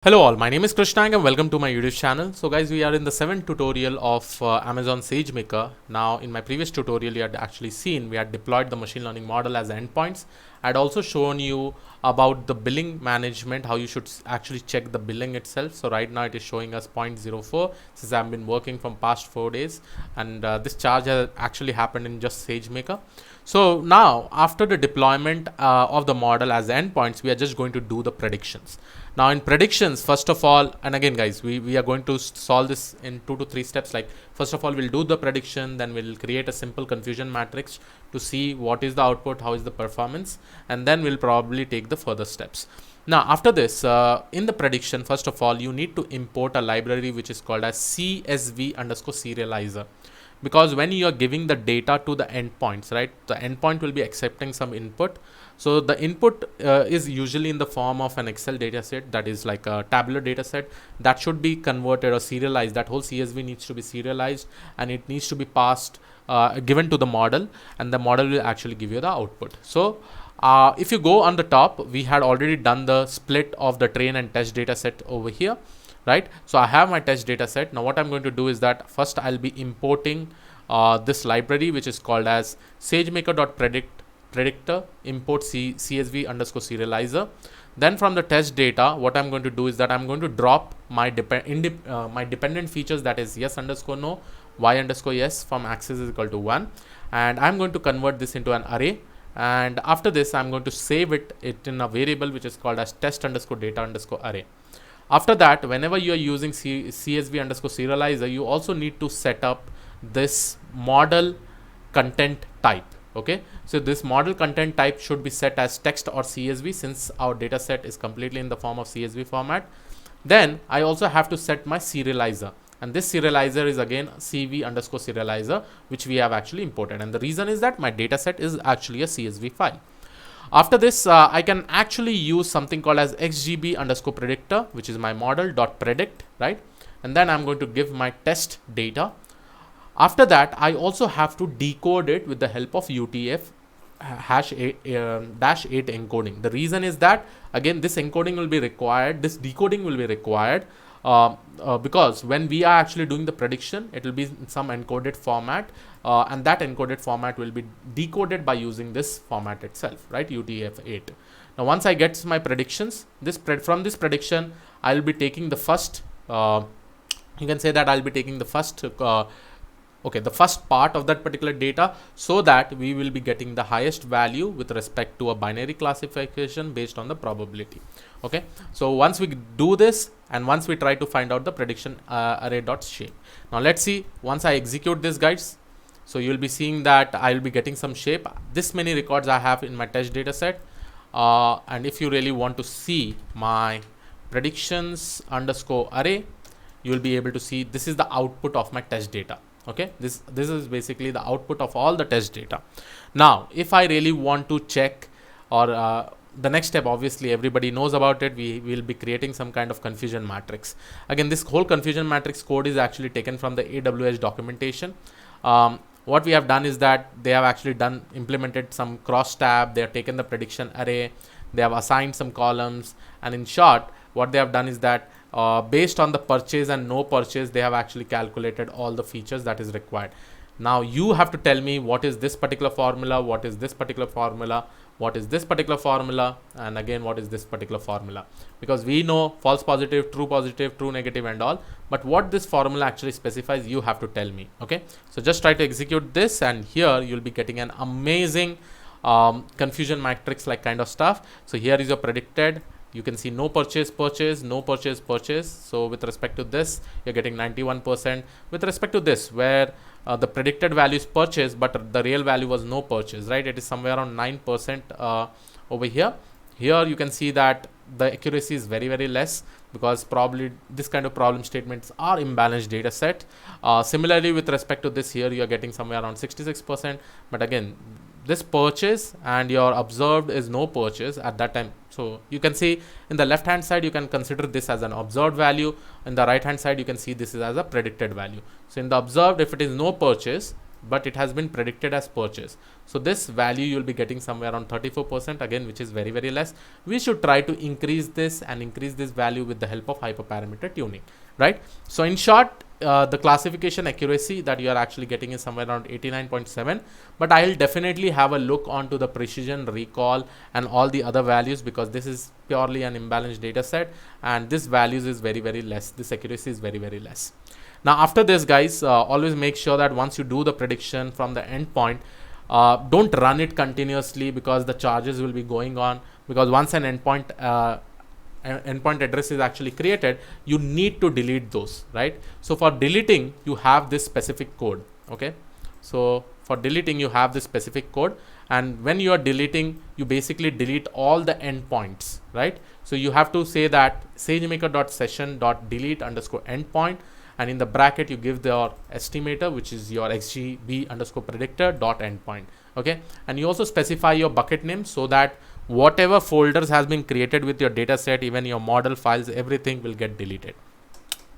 Hello all, my name is Krishna and welcome to my YouTube channel. So guys, we are in the 7th tutorial of Amazon SageMaker. Now in my previous tutorial you had actually seen we had deployed the machine learning model as endpoints. I'd also shown you about the billing management, how you should actually check the billing itself. So right now it is showing us 0.04 since I've been working from past 4 days, and this charge has actually happened in just SageMaker. So now after the deployment of the model as endpoints, we are just going to do the predictions. Now in predictions, first of all, and again guys, we are going to solve this in 2 to 3 steps. Like first of all, we'll do the prediction, then we'll create a simple confusion matrix to see what is the output, how is the performance, and then we'll probably take the further steps. Now after this, in the prediction, first of all, you need to import a library which is called as CSV underscore serializer. Because when you are giving the data to the endpoints, right, the endpoint will be accepting some input. So the input is usually in the form of an Excel data set, that is like a tabular data set that should be converted or serialized. That whole CSV needs to be serialized and it needs to be passed, given to the model, and the model will actually give you the output. So if you go on the top, we had already done the split of the train and test data set over here. Right, so I have my test data set. Now what I'm going to do is that first I'll be importing this library which is called as SageMaker.predictor import CSV underscore serializer. Then from the test data, what I'm going to do is that I'm going to drop my my dependent features, that is yes underscore no, y underscore yes from axis is equal to 1, and I'm going to convert this into an array. And after this, I'm going to save it in a variable which is called as test underscore data underscore array. After that, whenever you are using CSV underscore serializer, you also need to set up this model content type. Okay, so this model content type should be set as text or CSV since our data set is completely in the form of CSV format. Then I also have to set my serializer, and this serializer is again CV underscore serializer, which we have actually imported. And the reason is that my data set is actually a CSV file. After this, I can actually use something called as xgb underscore predictor, which is my model dot predict, right? And then I'm going to give my test data. After that, I also have to decode it with the help of UTF -8 encoding. The reason is that again this encoding will be required, this decoding will be required because when we are actually doing the prediction, it will be in some encoded format, and that encoded format will be decoded by using this format itself, right, UTF-8. Now once I get my predictions, from this prediction I'll be taking the first, you can say that I'll be taking the first the first part of that particular data, so that we will be getting the highest value with respect to a binary classification based on the probability. Okay, so once we do this and once we try to find out the prediction array dot shape. Now let's see, once I execute this, guys, so you'll be seeing that I'll be getting some shape. This many records I have in my test data set, and if you really want to see my predictions underscore array, you will be able to see this is the output of my test data. Okay, this is basically the output of all the test data. Now if I really want to check, or the next step, obviously everybody knows about it, we will be creating some kind of confusion matrix. Again, this whole confusion matrix code is actually taken from the AWS documentation. What we have done is that they have actually implemented some cross tab, they have taken the prediction array, they have assigned some columns, and in short what they have done is that based on the purchase and no purchase, they have actually calculated all the features that is required. Now you have to tell me what is this particular formula, what is this particular formula, what is this particular formula, and again what is this particular formula, because we know false positive, true negative and all, but what this formula actually specifies, you have to tell me. Okay, so just try to execute this, and here you'll be getting an amazing confusion matrix like kind of stuff. So here is your predicted, you can see no purchase, no purchase. So with respect to this, you're getting 91%. With respect to this, where the predicted value is purchase, but the real value was no purchase, right? It is somewhere around 9% over here. Here you can see that the accuracy is very, very less, because probably this kind of problem statements are imbalanced data set. Similarly, with respect to this, here you are getting somewhere around 66%. But again, this purchase and your observed is no purchase at that time. So you can see in the left hand side, you can consider this as an observed value. In the right hand side, you can see this is as a predicted value. So in the observed, if it is no purchase, but it has been predicted as purchase. So this value you'll be getting somewhere around 34% again, which is very, very less. We should try to increase this and increase this value with the help of hyperparameter tuning, right? So in short, the classification accuracy that you are actually getting is somewhere around 89.7, but I'll definitely have a look onto the precision, recall, and all the other values, because this is purely an imbalanced data set, and this values is very, very less. This accuracy is very, very less. Now after this, guys, always make sure that once you do the prediction from the endpoint, don't run it continuously, because the charges will be going on, because once an endpoint address is actually created, you need to delete those, right? So for deleting, you have this specific code. Okay, so for deleting, you have this specific code, and when you are deleting, you basically delete all the endpoints, right? So you have to say that sagemaker.session.delete_endpoint, and in the bracket you give your estimator, which is your xgb_predictor.endpoint. Okay, and you also specify your bucket name, so that whatever folders has been created with your data set, even your model files, everything will get deleted.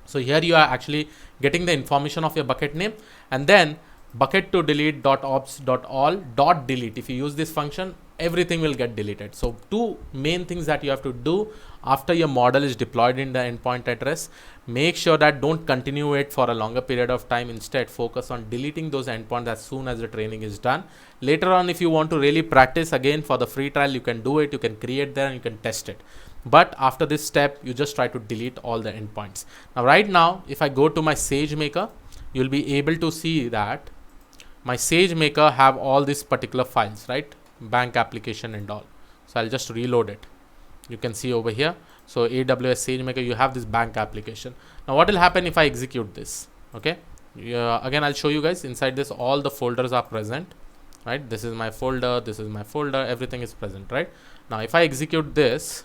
So here you are actually getting the information of your bucket name, and then bucket to delete.ops.all.delete. If you use this function, everything will get deleted. So two main things that you have to do after your model is deployed in the endpoint address. Make sure that don't continue it for a longer period of time. Instead, focus on deleting those endpoints as soon as the training is done. Later on, if you want to really practice again for the free trial, you can do it. You can create there and you can test it. But after this step, you just try to delete all the endpoints. Now, right now, if I go to my SageMaker, you'll be able to see that my SageMaker have all these particular files, right? Bank application and all. So I'll just reload it. You can see over here. So AWS SageMaker, you have this bank application. Now what will happen if I execute this? Okay. Again, I'll show you guys inside this, all the folders are present, right? This is my folder. This is my folder. Everything is present, right? Now, if I execute this,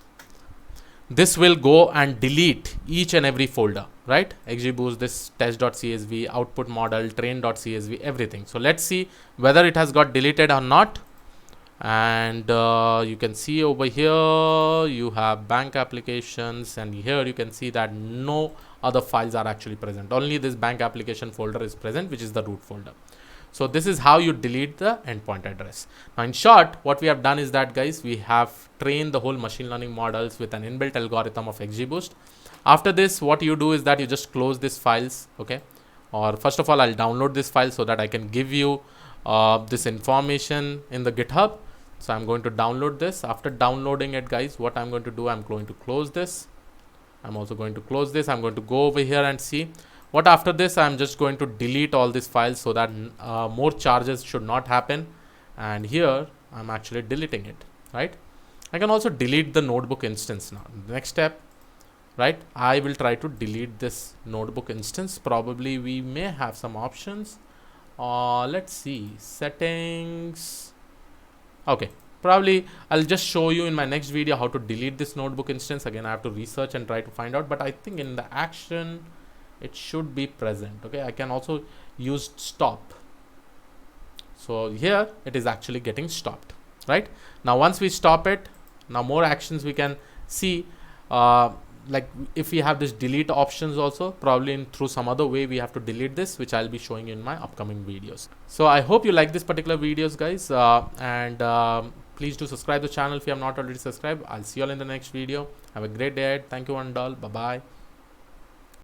this will go and delete each and every folder, right? XGBoost, this test.csv, output model, train.csv, everything. So let's see whether it has got deleted or not. And you can see over here you have bank applications, and here you can see that no other files are actually present. Only this bank application folder is present, which is the root folder. So this is how you delete the endpoint address. Now in short, what we have done is that, guys, we have trained the whole machine learning models with an inbuilt algorithm of XGBoost. After this, what you do is that you just close these files. Okay, or first of all, I'll download this file so that I can give you this information in the GitHub. So I'm going to download this. After downloading it, guys, what I'm going to do, I'm going to close this. I'm also going to close this. I'm going to go over here and see what after this. I'm just going to delete all these files so that more charges should not happen. And here I'm actually deleting it, right? I can also delete the notebook instance now. Next step, right? I will try to delete this notebook instance. Probably we may have some options. Let's see, settings. Okay, probably I'll just show you in my next video how to delete this notebook instance. Again, I have to research and try to find out, but I think in the action it should be present. Okay, I can also use stop. So here it is actually getting stopped, right? Now once we stop it, now more actions we can see. Like if we have this delete options also, probably through some other way we have to delete this, which I'll be showing you in my upcoming videos. So I hope you like this particular videos, guys, and please do subscribe to the channel if you have not already subscribed. I'll see you all in the next video. Have a great day ahead. Thank you and all. Bye bye.